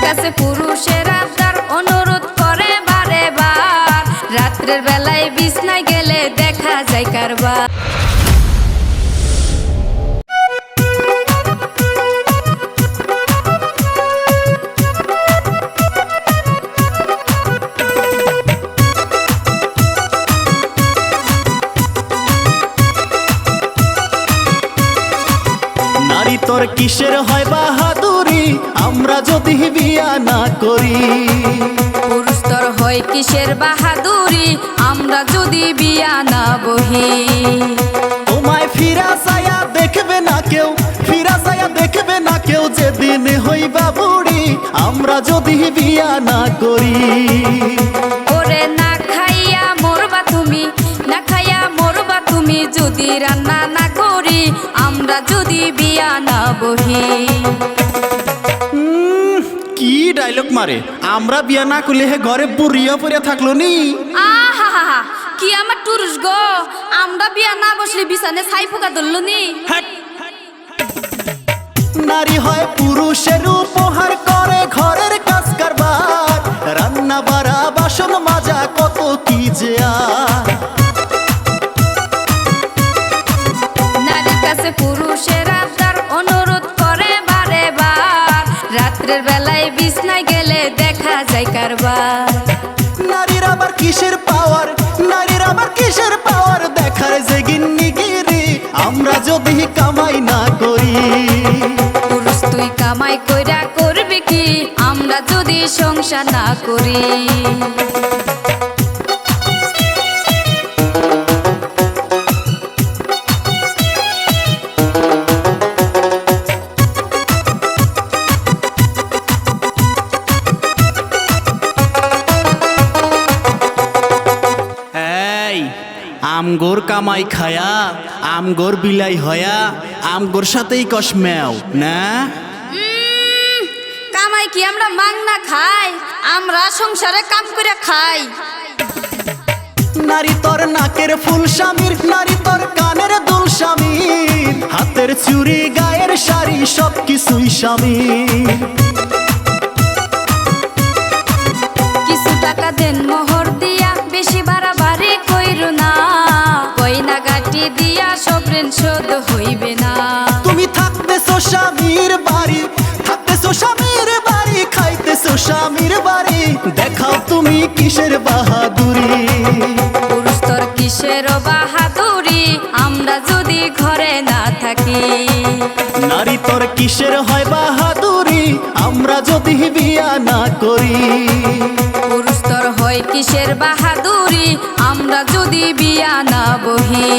কাছে পুরুষের আবদার অনুরোধ করে বারে বার, রাত্রের বেলায় বিছনায় গেলে দেখা যায় কারবার। নারী তোর কিসের হয় বাহাদুরি আমরা যদি বিয়া না করি? পুরুষ তোর হয় কিসের বাহাদুরি আমরা যদি বিয়া না বহি? তোমায় ফিরা চায়া দেখবে না কেউ, ফিরা চায়া দেখবে না কেউ, যেদিন হইবা বুড়ি আমরা যদি বিয়া না করি। ওরে না খাইয়া মরবা তুমি, না খাইয়া মরবা তুমি যদি রান্না না করি আমরা যদি বিয়া না বহি। কি ডায়লগ মারে, আমরা বিয়া না করলে হে ঘরে বুড়িয়া পড়িয়া থাকলো নি? আহা কি আমার টুরুস গো, আমরা বিয়া না বসলে বিছানে ছাই পোকা ধরল নি। নারী হয় পুরুষের উপহার করে ঘরের কাজ কারবার, রান্না বাড়া বাসন মাজা কত কি যে আর। নারীর কাছে পুরুষের আবদার অনুরোধ করে বারে বার, রাত্রের বেলায় বিছনায় গেলে দেখা যায় কারবার। নারীর আবার কিসের পাওয়ার, নারীর আবার কিসের পাওয়ার দেখায় যে গিন্নিগিরি আমরা যদি কামাই না করি। পুরুষ তুই কামাই কইরা করবি কি আমরা যদি সংসার না করি? এই আমগোর কামাই খায়া আমগোর বিলাই হয়া আমগোর সাথেই কসমেও না? কামাই কি আমরা মাংনা খাই? আমরা সংসারে কাম করে খাই। নারী তোর নাকের ফুল স্বামীর, নারী তোর কানের দুল স্বামীর, হাতের চুড়ি গায়ের শাড়ি সব কিছুই স্বামীর। কিছু টাকা দেন মোহর দিয়া বেশি বাড়াবাড়ি কইরো না, কইনা গাটি দিয়া সব ঋণ শোধ হইবে না। তুমি থাকতেছো স্বামীর বাড়ি, থাকতেছো স্বামীর বাড়ি, খাইতেছো স্বামীর বাড়ি, দেখাও তুমি কিসের বাহাদুরি। পুরুষ তোর কিসের বাহাদুরি আমরা যদি ঘরে না থাকি? নারী তোর কিসের হয় বাহাদুরি আমরা যদি বিয়া না করি? পুরুষ তোর হয় কিসের বাহাদুরি আমরা যদি বিয়া না বহি?